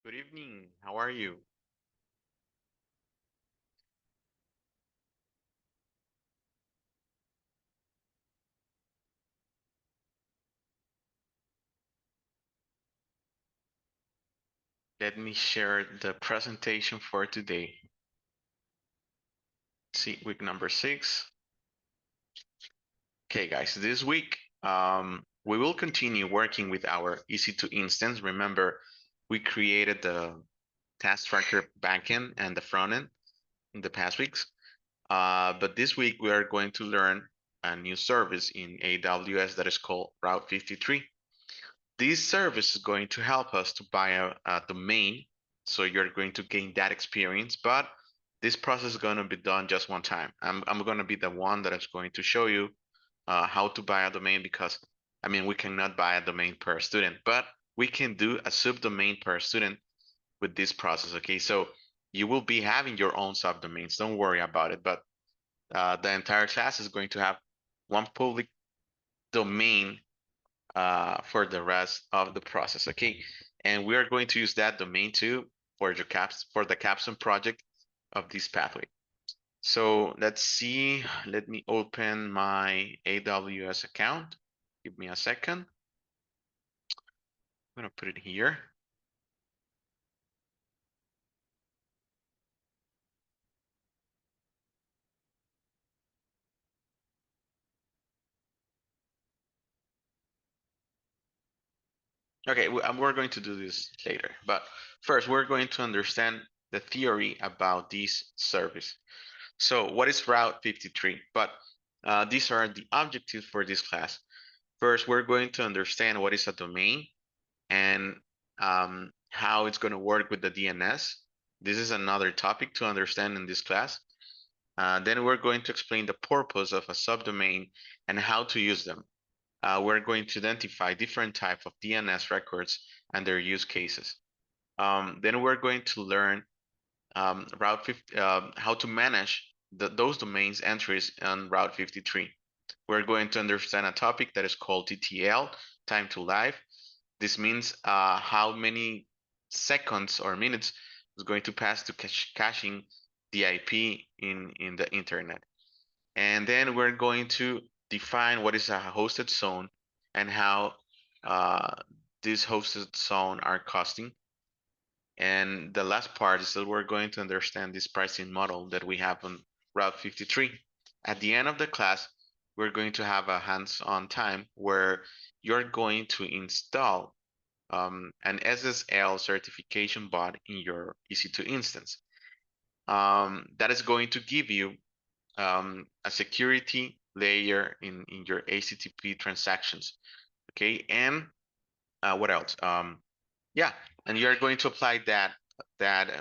Good evening. How are you? Let me share the presentation for today. See, week number 6. Okay, guys, this week we will continue working with our EC2 instance. Remember, we created the task tracker backend and the front end in the past weeks. But this week we are going to learn a new service in AWS that is called Route 53. This service is going to help us to buy a domain. So you're going to gain that experience, but this process is going to be done just one time. I'm going to be the one that is going to show you how to buy a domain because, I mean, we cannot buy a domain per student, but we can do a subdomain per student with this process. Okay, so you will be having your own subdomains. Don't worry about it. But the entire class is going to have one public domain for the rest of the process. Okay, and we are going to use that domain too for the capstone project of this pathway. So let's see. Let me open my AWS account. Give me a second. I'm gonna put it here. Okay, we're going to do this later, but first we're going to understand the theory about this service. So what is Route 53? But these are the objectives for this class. First, we're going to understand what is a domain and how it's going to work with the DNS. This is another topic to understand in this class. Then we're going to explain the purpose of a subdomain and how to use them. We're going to identify different types of DNS records and their use cases. Then we're going to learn Route 50, how to manage those domains entries on Route 53. We're going to understand a topic that is called TTL, time to live. This means how many seconds or minutes is going to pass to caching the IP in the internet. And then we're going to define what is a hosted zone and how uh, these hosted zone are costing. And the last part is that we're going to understand this pricing model that we have on Route 53. At the end of the class, we're going to have a hands-on time where you're going to install an SSL certification bot in your EC2 instance. That is going to give you a security layer in your HTTP transactions. Okay, and what else? Yeah, and you're going to apply that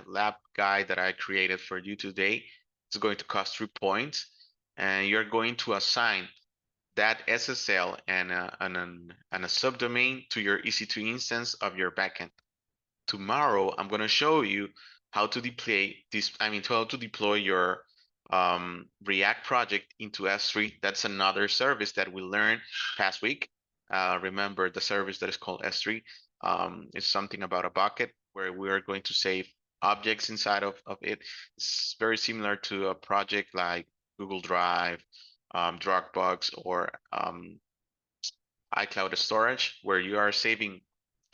lab guide that I created for you today. It's going to cost 3 points, and you're going to assign that SSL and a subdomain to your EC2 instance of your backend. Tomorrow, I'm going to show you how to deploy this. I mean, how to deploy your React project into S3. That's another service that we learned past week. Remember the service that is called S3 is something about a bucket where we are going to save objects inside of it. It's very similar to a project like Google Drive, Dropbox, or iCloud storage, where you are saving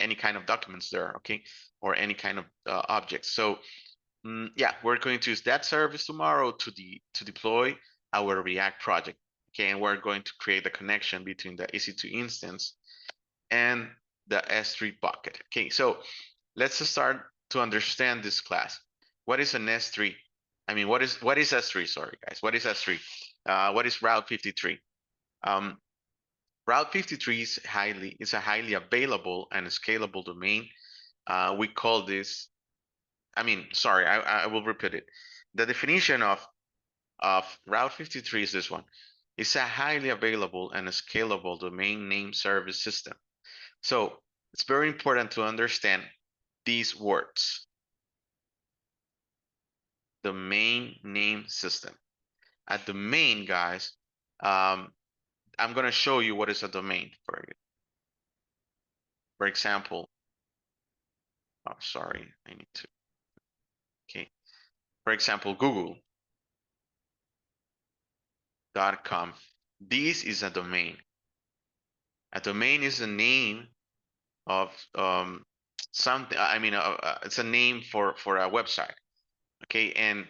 any kind of documents there, okay, or any kind of objects. So yeah, we're going to use that service tomorrow to deploy our React project. Okay, and we're going to create a connection between the EC2 instance and the S3 bucket. Okay, so let's start to understand this class. What is an S3? I mean, what is S3? Sorry, guys. What is S3? What is Route 53? Um, Route 53 is a highly available and scalable domain. We call this, I mean, sorry, I will repeat it. The definition of Route 53 is this one. It's a highly available and scalable domain name service system. So it's very important to understand these words. Domain name system. A domain, guys, um, I'm going to show you what is a domain for you. For example, Oh, sorry, I need to. Okay, for example, google.com. This is a domain. A domain is a name of something. I mean, it's a name for a website. Okay, and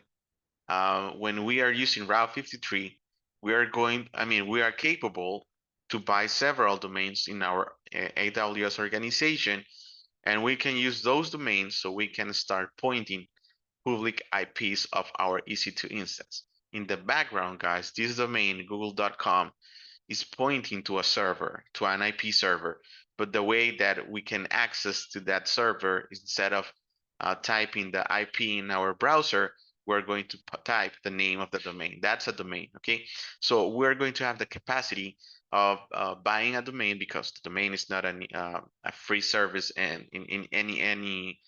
when we are using Route 53, we are going. I mean, we are capable to buy several domains in our AWS organization, and we can use those domains so we can start pointing public IPs of our EC2 instance. In the background, guys, this domain, google.com, is pointing to a server, to an IP server. But the way that we can access to that server, instead of typing the IP in our browser, we're going to type the name of the domain. That's a domain, okay? So we're going to have the capacity of buying a domain, because the domain is not a free service and in any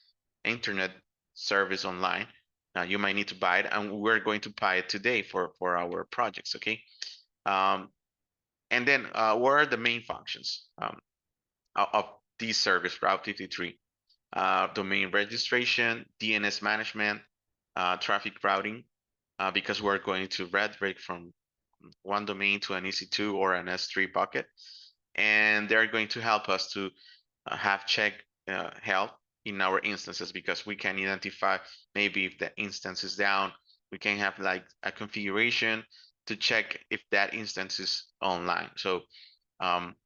internet service online. You might need to buy it, and we're going to buy it today for our projects, okay? Um, and then what are the main functions of this service, Route 53? Domain registration, DNS management, traffic routing, because we're going to redirect from one domain to an EC2 or an S3 bucket. And they're going to help us to have check health in our instances, because we can identify maybe if the instance is down. We can have like a configuration to check if that instance is online. So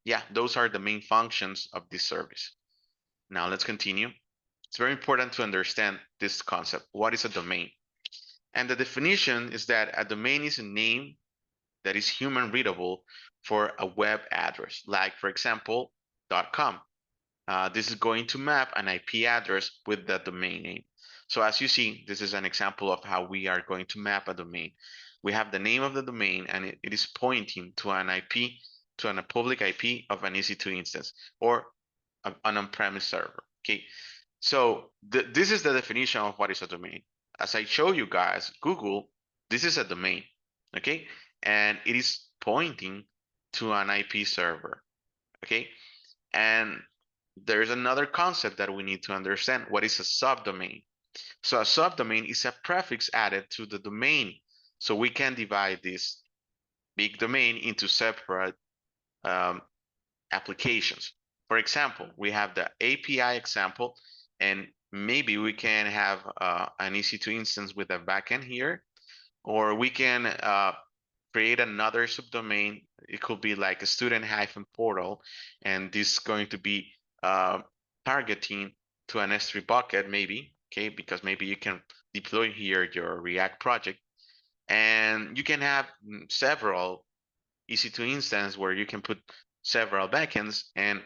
yeah, those are the main functions of this service. Now let's continue. It's very important to understand this concept. What is a domain? And the definition is that a domain is a name that is human readable for a web address, like for example, .com. This is going to map an IP address with the domain name. So as you see, this is an example of how we are going to map a domain. We have the name of the domain, and it is pointing to an IP, to a public IP of an EC2 instance or an on-premise server. Okay, so this is the definition of what is a domain. As I show you guys, Google, this is a domain, okay, and it is pointing to an IP server, okay, and there's another concept that we need to understand. What is a subdomain? So a subdomain is a prefix added to the domain. So we can divide this big domain into separate um, applications. For example, we have the API example, and maybe we can have an EC2 instance with a backend here, or we can create another subdomain. It could be like a student-portal, and this is going to be uh, targeting to an S3 bucket, maybe, okay, because maybe you can deploy here your React project, and you can have several EC2 instances where you can put several backends, and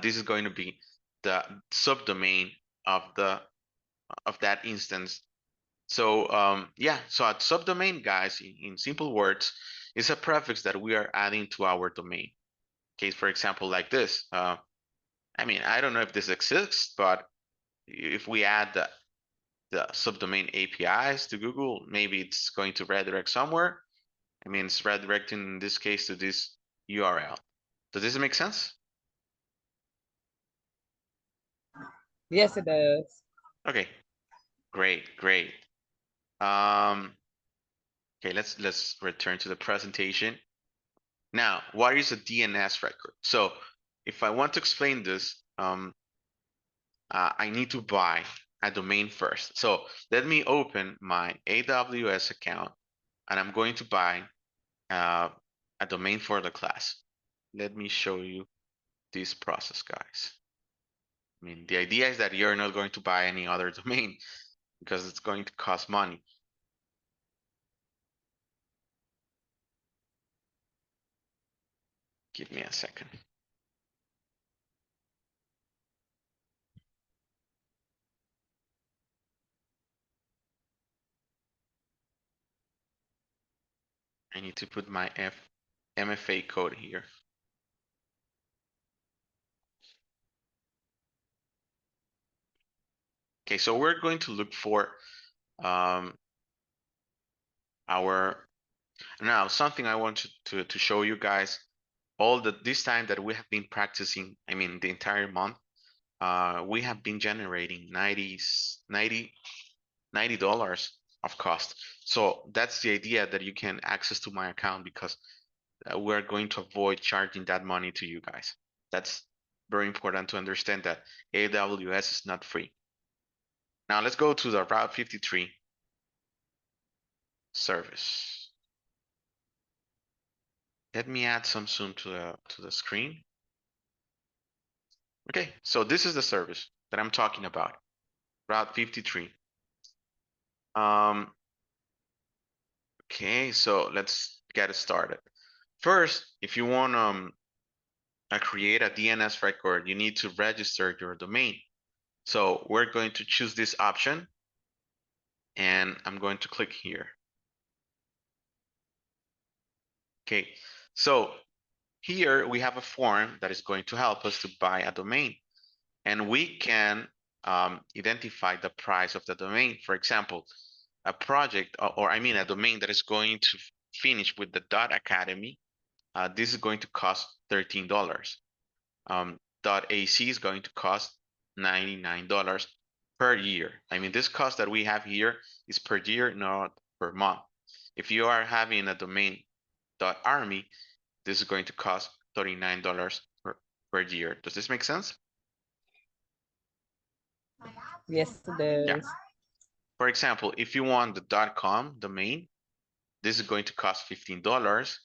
this is going to be the subdomain of the of that instance. So yeah, so a subdomain, guys, in simple words, is a prefix that we are adding to our domain. Okay, for example, like this. I mean, I don't know if this exists, but if we add the subdomain APIs to Google, maybe it's going to redirect somewhere. I mean, it's redirecting in this case to this URL. Does this make sense? Yes, it does. Okay, great. Um, okay, let's return to the presentation. Now, what is a DNS record? So if I want to explain this, I need to buy a domain first. So let me open my AWS account, and I'm going to buy uh, a domain for the class. Let me show you this process, guys. I mean, the idea is that you're not going to buy any other domain because it's going to cost money. Give me a second. I need to put my MFA code here. Okay, so we're going to look for um, our, now something I want to show you guys, all this time that we have been practicing, I mean the entire month, we have been generating $90 of cost. So that's the idea, that you can access to my account, because we're going to avoid charging that money to you guys. That's very important to understand, that AWS is not free. Now let's go to the Route 53 service. Let me add some zoom to the screen. Okay, so this is the service that I'm talking about, Route 53. Okay, so let's get it started. First, if you want create a DNS record, you need to register your domain. So we're going to choose this option, and I'm going to click here. Okay, so here we have a form that is going to help us to buy a domain, and we can identify the price of the domain. For example, a project, or I mean a domain that is going to finish with the .academy, this is going to cost $13. .ac is going to cost $99 per year. I mean, this cost that we have here is per year, not per month. If you are having a domain .army, this is going to cost $39 per year. Does this make sense? Yes, it Yeah. does. For example, if you want the .com domain, this is going to cost $15.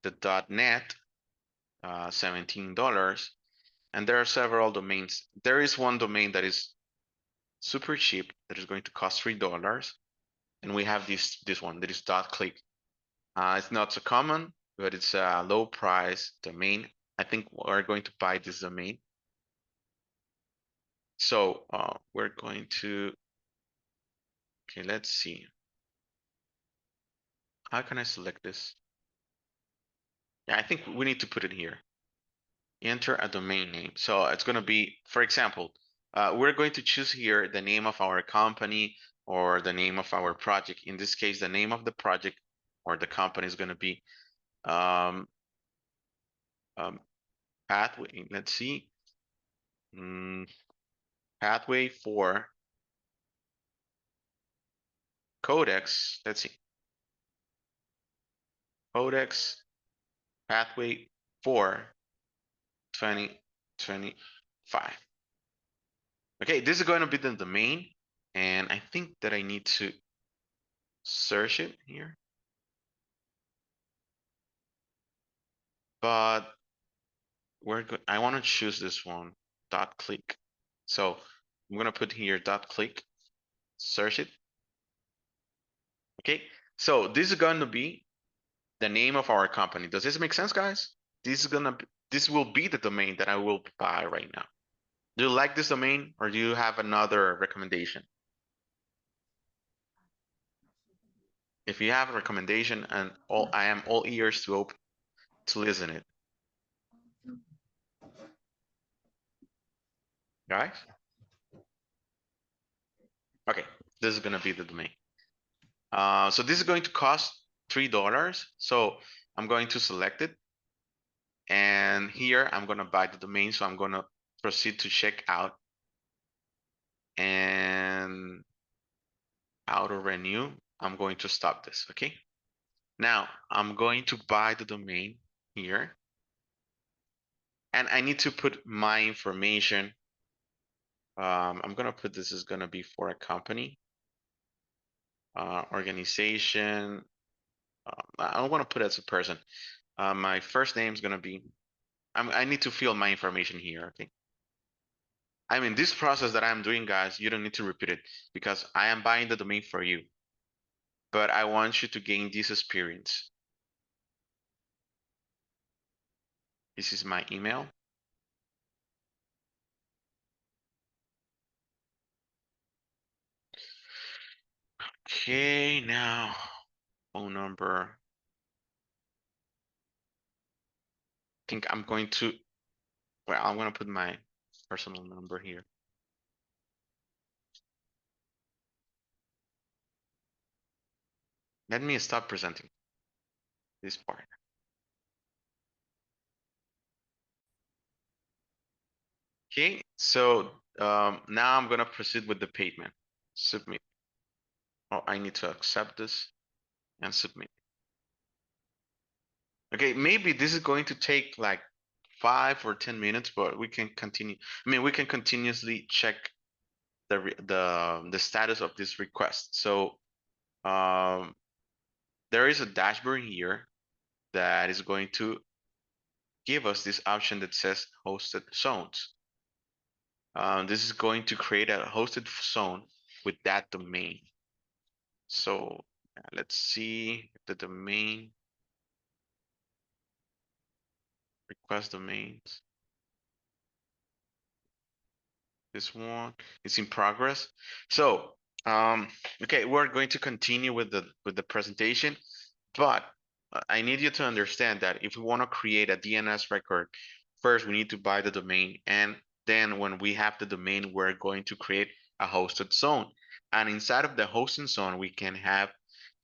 The .net, $17. And there are several domains. There is one domain that is super cheap, that is going to cost $3. And we have this one that is .click. It's not so common, but it's a low price domain. I think we're going to buy this domain. So we're going to, okay, let's see. How can I select this? Yeah, I think we need to put it here. Enter a domain name. So it's going to be, for example, we're going to choose here the name of our company or the name of our project. In this case, the name of the project or the company is going to be um, pathway. Let's see. Pathway for Codex. Let's see. Codex pathway for 2025. Okay, this is going to be the domain, and I think that I need to search it here. But we're good. I want to choose this one, .click. So I'm going to put here .click, search it. Okay, so this is going to be the name of our company. Does this make sense, guys? This will be the domain that I will buy right now. Do you like this domain, or do you have another recommendation? If you have a recommendation, and I am all ears to listen it. Guys? Okay, this is gonna be the domain. So this is going to cost $3. So I'm going to select it. And here I'm gonna buy the domain. So I'm gonna proceed to check out and auto renew. I'm going to stop this, okay? Now I'm going to buy the domain here. And I need to put my information. I'm gonna put this is gonna be for a company, organization. I don't want to put it as a person. My first name is gonna be. I need to fill my information here. Okay. I mean, this process that I'm doing, guys, you don't need to repeat it, because I am buying the domain for you. But I want you to gain this experience. This is my email. Okay, now phone number. I think I'm going to. Well, I'm gonna put my personal number here. Let me stop presenting this part. Okay, so now I'm gonna proceed with the payment. Submit. Oh, I need to accept this and submit. Okay, maybe this is going to take like 5 or 10 minutes, but we can continue. I mean, we can continuously check the status of this request. So um, there is a dashboard here that is going to give us this option that says hosted zones. This is going to create a hosted zone with that domain. So let's see the domain, request domains. This one is in progress. So, okay, we're going to continue with the presentation, but I need you to understand that if we want to create a DNS record, first we need to buy the domain, and then when we have the domain, we're going to create a hosted zone. And inside of the hosting zone, we can have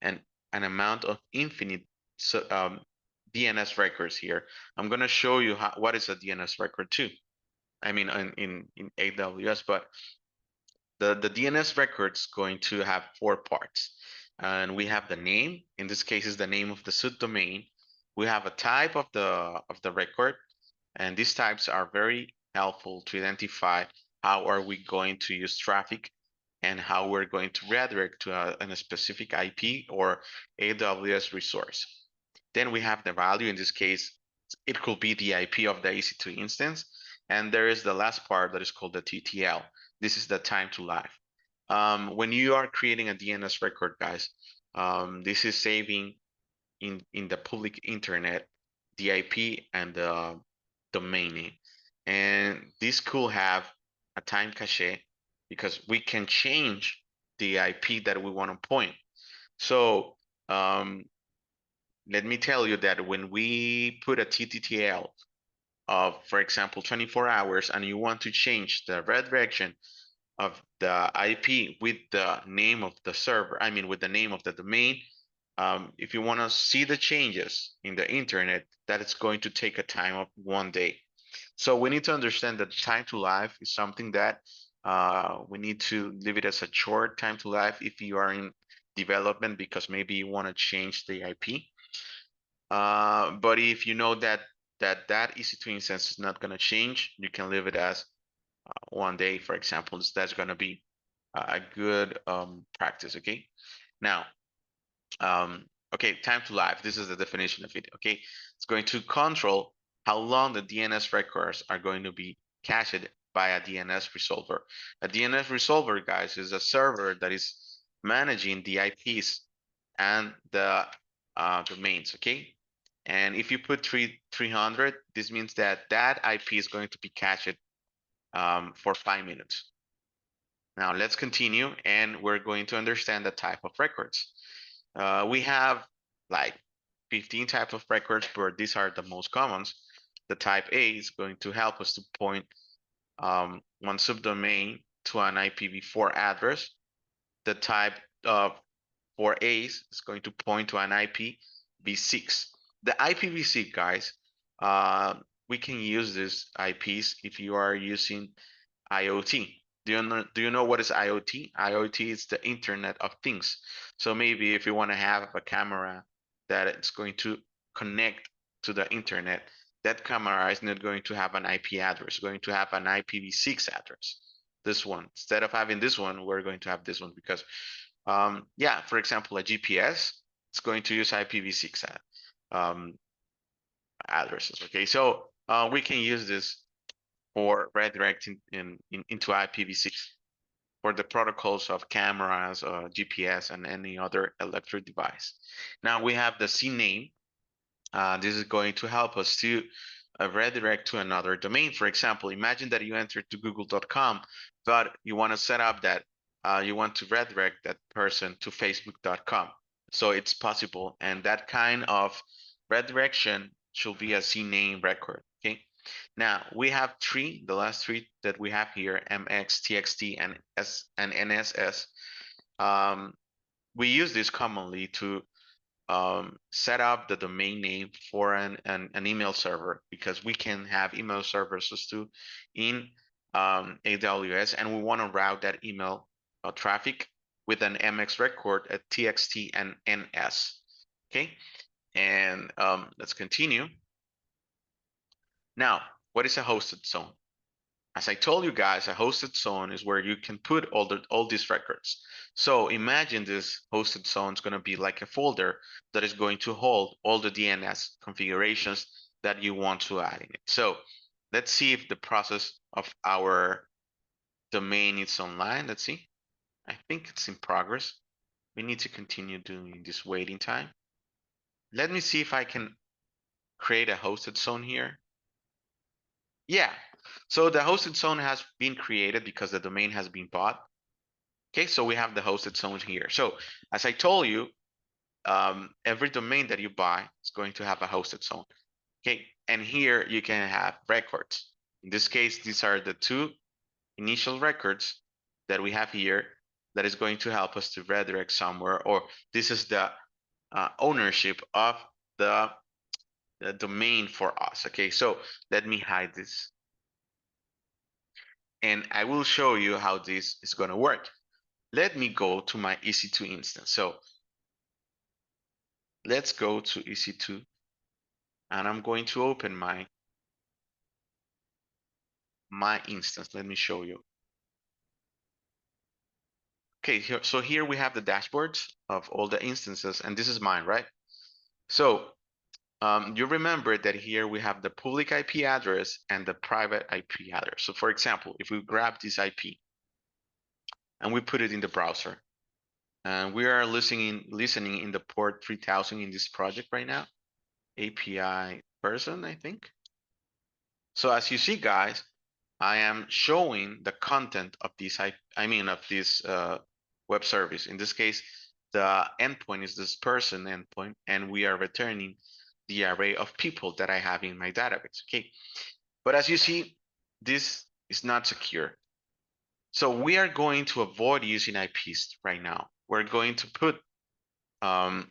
an an amount of infinite DNS records here. I'm going to show you what is a DNS record too. I mean, in AWS, but the DNS record's going to have four parts. And we have the name, in this case is the name of the subdomain. We have a type of the record, and these types are very helpful to identify how are we going to use traffic and how we're going to redirect to a specific IP or AWS resource. Then we have the value. In this case, it could be the IP of the EC2 instance. And there is the last part that is called the TTL. This is the time to live. When you are creating a DNS record, guys, this is saving in the public internet the IP and the domain name. And this could have a time cache because we can change the IP that we want to point. So let me tell you that when we put a TTL of, for example, 24 hours, and you want to change the redirection of the IP with the name of the server, I mean, with the name of the domain, if you want to see the changes in the internet, that it's going to take a time of 1 day. So we need to understand that time to live is something that we need to leave it as a short time to live if you are in development because maybe you want to change the IP. But if you know that EC2 instance is not going to change, you can leave it as 1 day, for example. That's going to be a good practice. Okay. Now, okay, time to live. This is the definition of it. Okay, it's going to control how long the DNS records are going to be cached by a DNS resolver. A DNS resolver, guys, is a server that is managing the IPs and the domains. Okay, and if you put 300, this means that that IP is going to be cached for 5 minutes. Now let's continue, and we're going to understand the type of records. We have like 15 types of records, but these are the most common. The type A is going to help us to point one subdomain to an IPv4 address. The type 4A is going to point to an IPv6. The IPv6, guys, we can use these IPs if you are using IoT. Do you know what is IoT? IoT is the Internet of Things. So maybe if you want to have a camera that it's going to connect to the internet, that camera is not going to have an IP address, it's going to have an IPv6 address. This one, instead of having this one, we're going to have this one because, yeah, for example, a GPS, it's going to use IPv6 um, addresses. Okay, so we can use this for redirecting into IPv6 for the protocols of cameras, GPS, and any other electric device. Now we have the CNAME. This is going to help us to redirect to another domain. For example, imagine that you entered to google.com, but you want to set up that you want to redirect that person to facebook.com. So it's possible, and that kind of redirection should be a CNAME record. Okay. Now we have the last three that we have here, MX, TXT, and NSS. We use this commonly to set up the domain name for an email server because we can have email servers too in AWS, and we want to route that email traffic with an MX record at TXT and NS. Okay, and let's continue. Now, what is a hosted zone? As I told you guys, a hosted zone is where you can put all these records. So imagine this hosted zone is going to be like a folder that is going to hold all the DNS configurations that you want to add in it. So let's see if the process of our domain is online. Let's see. I think it's in progress. We need to continue doing this waiting time. Let me see if I can create a hosted zone here. Yeah. So the hosted zone has been created because the domain has been bought. Okay, so we have the hosted zone here. So as I told you, every domain that you buy is going to have a hosted zone. Okay, and here you can have records. In this case, these are the two initial records that we have here that is going to help us to redirect somewhere, or this is the ownership of the domain for us. Okay, so let me hide this. And I will show you how this is going to work. Let me go to my EC2 instance. So let's go to EC2 and I'm going to open my instance. Let me show you. Okay, so here we have the dashboards of all the instances, and this is mine, right? So you remember that here we have the public IP address and the private IP address. So for example, if we grab this IP and we put it in the browser, and we are listening in the port 3000 in this project right now, API person, I think. So as you see, guys, I am showing the content of this, of this web service. In this case, the endpoint is this person endpoint, and we are returning the array of people that I have in my database. Okay, but as you see, this is not secure. So we are going to avoid using IPs right now. We're going to put um,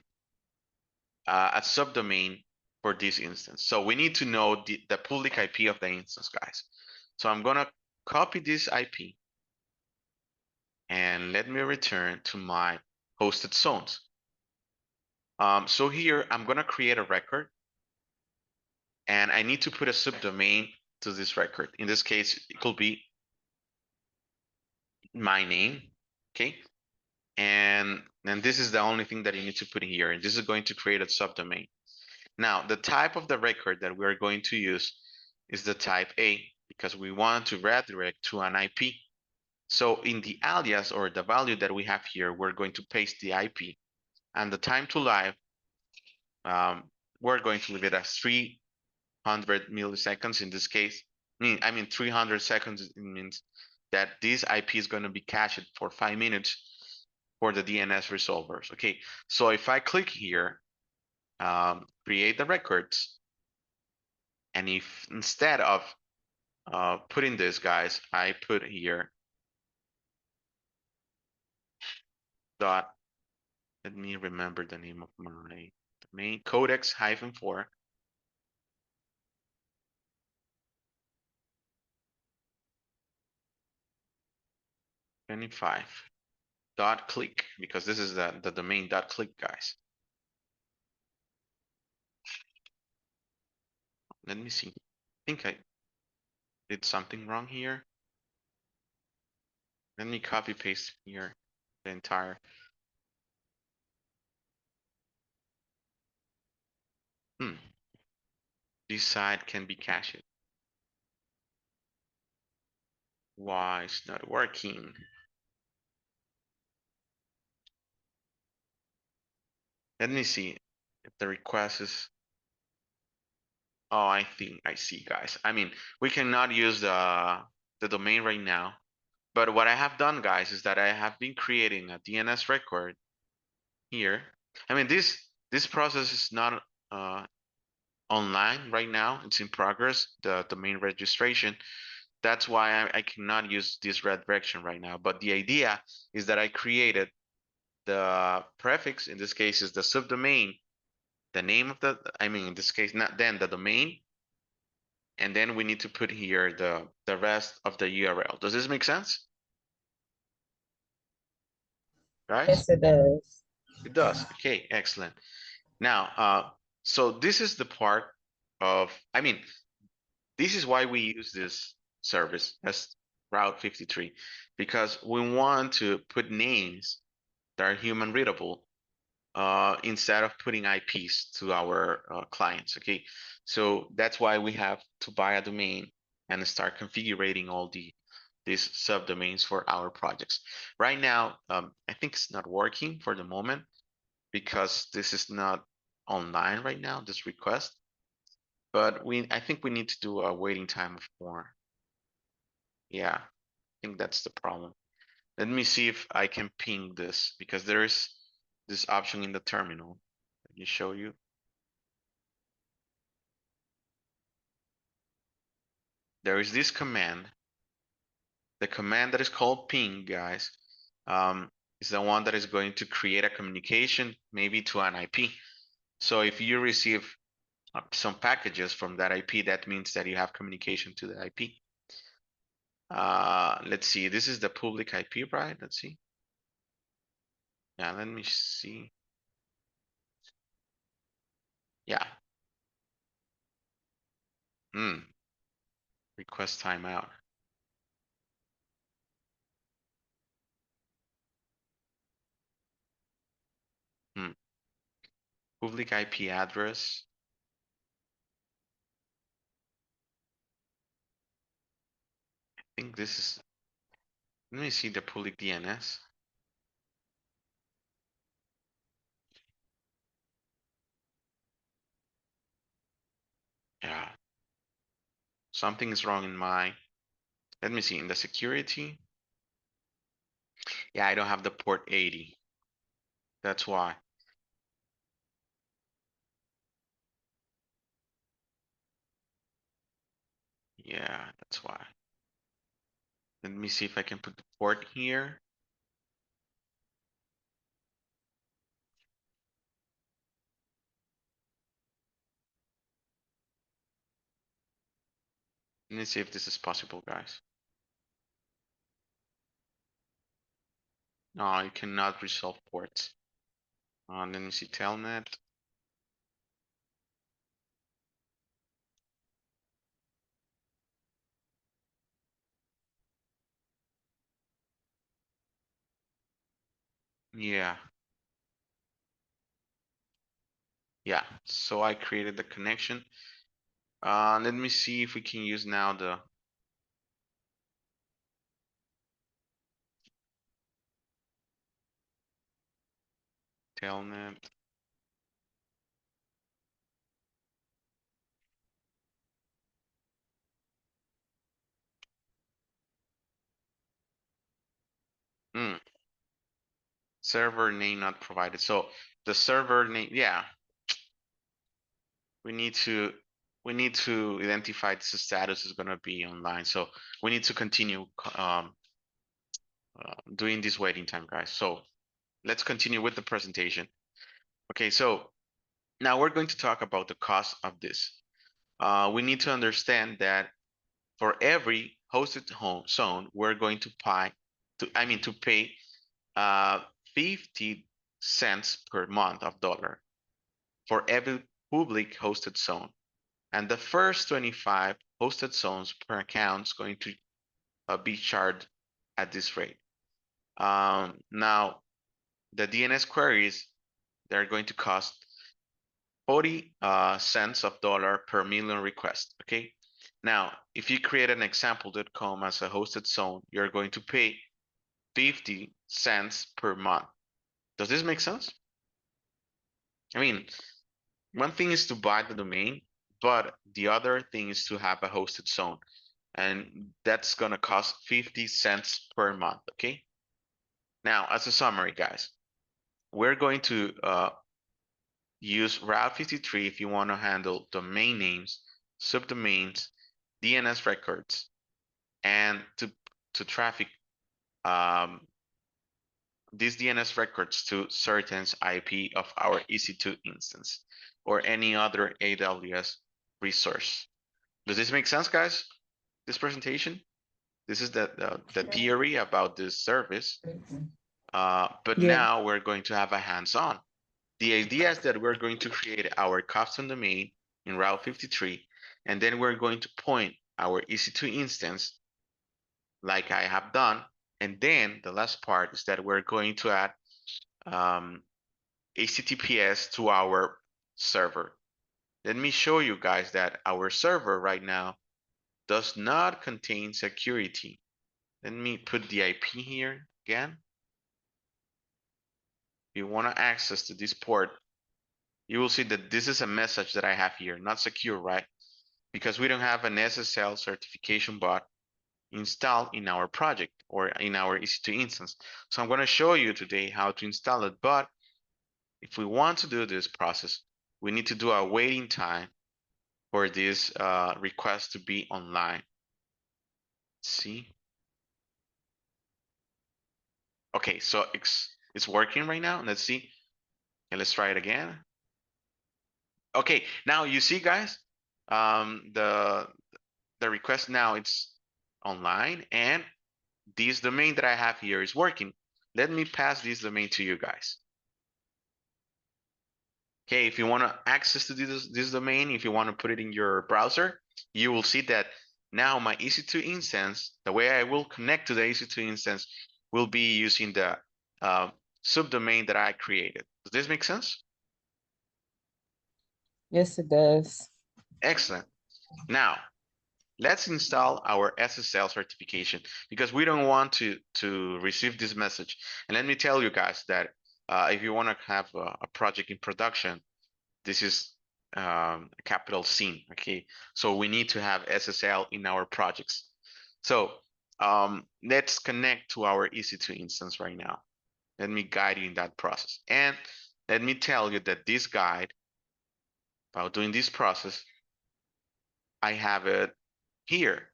a subdomain for this instance. So we need to know the public IP of the instance, guys. So I'm gonna copy this IP and let me return to my hosted zones. So here I'm gonna create a record and I need to put a subdomain to this record. In this case, it could be my name, okay? And this is the only thing that you need to put here. And this is going to create a subdomain. Now, the type of the record that we're going to use is the type A because we want to redirect to an IP. So in the alias or the value that we have here, we're going to paste the IP and the time to live, we're going to leave it as 300 milliseconds in this case. I mean 300 seconds, it means that this IP is going to be cached for 5 minutes for the DNS resolvers. Okay, so if I click here, create the records, and if instead of putting this, guys, I put here dot, let me remember the name of my domain, codex -4 25 dot click, because this is the domain dot click, guys. Let me see. I think I did something wrong here. Let me copy paste here the entire. This side can be cached. Why it's not working? Let me see if the request is. Oh, I think I see, guys. I mean, we cannot use the domain right now. But what I have done, guys, is that I have been creating a DNS record here. I mean, this process is not online right now. It's in progress, the domain registration. That's why I cannot use this redirection right now. But the idea is that I created the prefix, in this case is the subdomain, the name of the, in this case, not then the domain, and then we need to put here the rest of the URL. Does this make sense, guys? Yes, it does. It does. Okay, excellent. Now, so this is the part of, I mean, this is why we use this service as Route 53, because we want to put names that are human readable instead of putting IPs to our clients. Okay, so that's why we have to buy a domain and start configuring all these subdomains for our projects. Right now, I think it's not working for the moment because this is not online right now, this request. But I think we need to do a waiting time of more. Yeah, I think that's the problem. Let me see if I can ping this because there is this option in the terminal. Let me show you. There is this command. The command that is called ping, guys, is the one that is going to create a communication, maybe to an IP. So if you receive some packages from that IP, that means that you have communication to the IP. Let's see, this is the public IP, right? Let's see. Yeah, let me see. Yeah. Request timeout. Public IP address. I think this is, let me see the public DNS. Yeah, something is wrong in my, let me see, in the security. Yeah, I don't have the port 80. That's why. Yeah, that's why. Let me see if I can put the port here. Let me see if this is possible, guys. No, you cannot resolve ports. Let me see, telnet. Yeah, yeah. So I created the connection. Let me see if we can use now the telnet. Hmm. Server name not provided. So the server name, yeah, we need to we need to identify this status is gonna be online. So we need to continue doing this waiting time, guys. So let's continue with the presentation. Okay, so now we're going to talk about the cost of this. We need to understand that for every hosted home zone, we're going to pay 50 cents per month of dollar for every public hosted zone. And the first 25 hosted zones per account is going to be charged at this rate. Now, the DNS queries, they're going to cost 40 cents of dollar per million requests, okay? Now, if you create an example.com as a hosted zone, you're going to pay 50 cents per month. Does this make sense? I mean, one thing is to buy the domain, but the other thing is to have a hosted zone. And that's gonna cost 50 cents per month, okay? Now, as a summary, guys, we're going to use Route 53 if you want to handle domain names, subdomains, DNS records, and to traffic these DNS records to certain IP of our EC2 instance or any other AWS resource. Does this make sense, guys? This presentation? This is the theory about this service. But Yeah. now we're going to have a hands-on. The idea is that we're going to create our custom domain in Route 53, and then we're going to point our EC2 instance like I have done. And then the last part is that we're going to add HTTPS to our server. Let me show you guys that our server right now does not contain security. Let me put the IP here again. If you want to access to this port, you will see that this is a message that I have here, not secure, right? Because we don't have an SSL certification bot installed in our project or in our EC2 instance. So I'm going to show you today how to install it. But if we want to do this process, we need to do a waiting time for this request to be online. Let's see. Okay, so it's working right now. Let's see. Okay, let's try it again. Okay, now you see, guys, the request now it's online, and this domain that I have here is working. Let me pass this domain to you guys. Okay, if you want to access to this domain, if you want to put it in your browser, you will see that now my EC2 instance, the way I will connect to the EC2 instance will be using the subdomain that I created. Does this make sense? Yes, it does. Excellent. Now, let's install our SSL certification because we don't want to receive this message. And let me tell you guys that if you want to have a project in production, this is a capital sin, okay? So we need to have SSL in our projects. So let's connect to our EC2 instance right now. Let me guide you in that process. And let me tell you that this guide about doing this process, I have it here,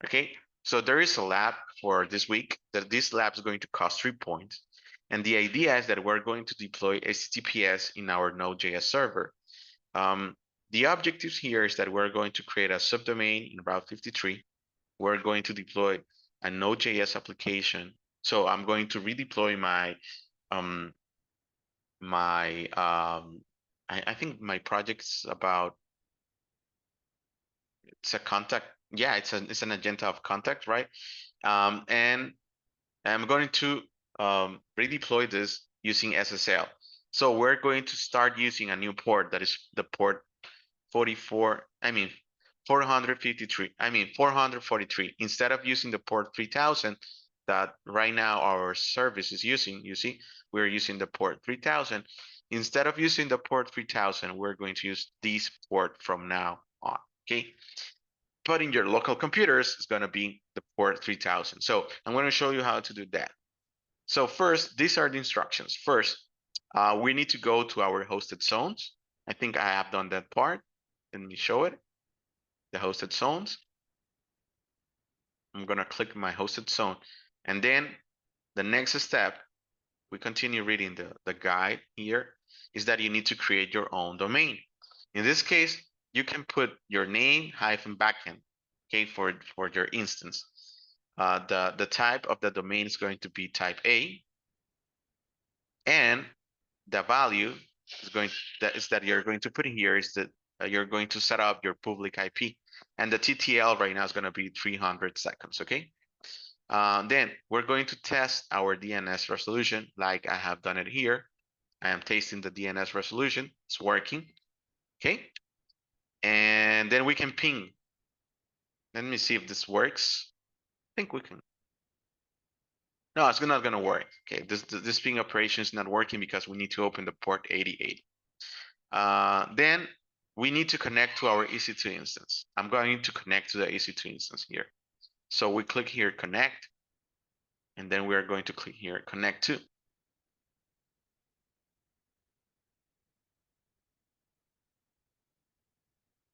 okay? So there is a lab for this week that this lab is going to cost 3 points. And the idea is that we're going to deploy HTTPS in our Node.js server. The objectives here is that we're going to create a subdomain in Route 53. We're going to deploy a Node.js application. So I'm going to redeploy um, I think my project's about, it's a contact. Yeah, it's an agenda of contact, right? And I'm going to redeploy this using SSL. So we're going to start using a new port that is the port 44, I mean 453, I mean 443. Instead of using the port 3000 that right now our service is using, you see, we're using the port 3000. Instead of using the port 3000, we're going to use this port from now on, okay? But in your local computers, it's going to be the port 3000. So I'm going to show you how to do that. So first, these are the instructions. First, we need to go to our hosted zones. I think I have done that part. Let me show it. The hosted zones. I'm going to click my hosted zone. And then the next step, we continue reading the guide here, is that you need to create your own domain. In this case, you can put your name hyphen backend, okay, for your instance. The type of the domain is going to be type A, and the value is going that you're going to put in here is that you're going to set up your public IP, and the TTL right now is going to be 300 seconds. Okay. Then we're going to test our DNS resolution, like I have done it here. I am testing the DNS resolution. It's working. Okay. And then we can ping. Let me see if this works. I think we can. No, it's not going to work. Okay, this ping operation is not working because we need to open the port 8080. Then we need to connect to our EC2 instance. I'm going to connect to the EC2 instance here. So we click here, connect, and then we are going to click here, connect to.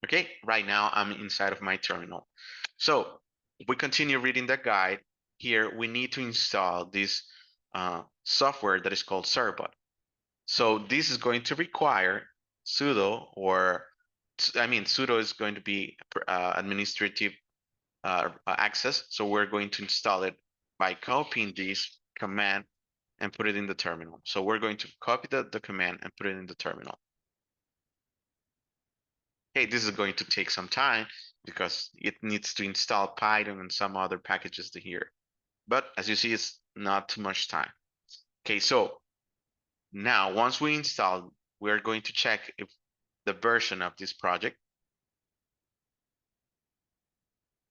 Okay, right now I'm inside of my terminal. So we continue reading the guide. Here we need to install this software that is called Cerbot. So this is going to require sudo or I mean, sudo is going to be administrative access. So we're going to install it by copying this command and put it in the terminal. So we're going to copy the command and put it in the terminal. Okay, this is going to take some time because it needs to install Python and some other packages to here. But as you see, it's not too much time. Okay, so now once we install, we're going to check if the version of this project.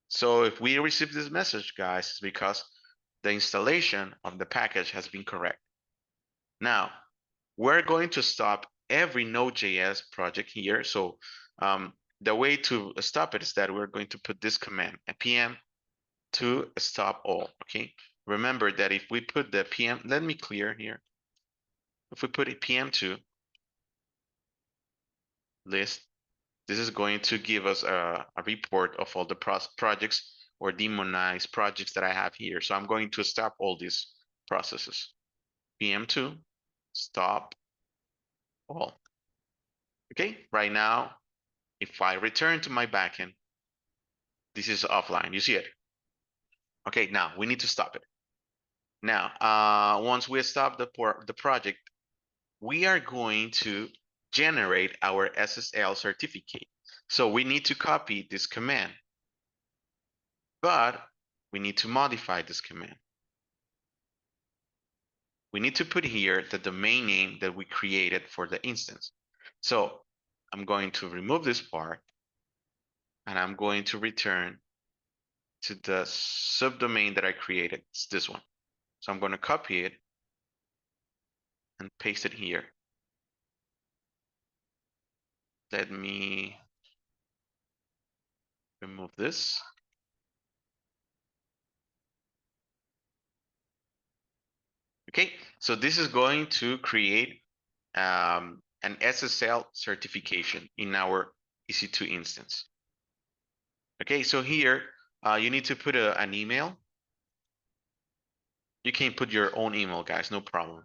So if we receive this message, guys, it's because the installation of the package has been correct. Now, we're going to stop every Node.js project here. So the way to stop it is that we're going to put this command, pm to stop all, okay? Remember that if we put the pm, let me clear here. If we put a pm2 list, this is going to give us a report of all the projects or demonized projects that I have here. So I'm going to stop all these processes. pm2 stop all. Okay, right now, if I return to my backend, this is offline. You see it? Okay, now we need to stop it. Now, once we stop the project, we are going to generate our SSL certificate. So we need to copy this command, but we need to modify this command. We need to put here the domain name that we created for the instance. So I'm going to remove this part and I'm going to return to the subdomain that I created. It's this one. So I'm going to copy it and paste it here. Let me remove this. Okay, so this is going to create an SSL certification in our EC2 instance. Okay, so here you need to put an email. You can put your own email, guys, no problem.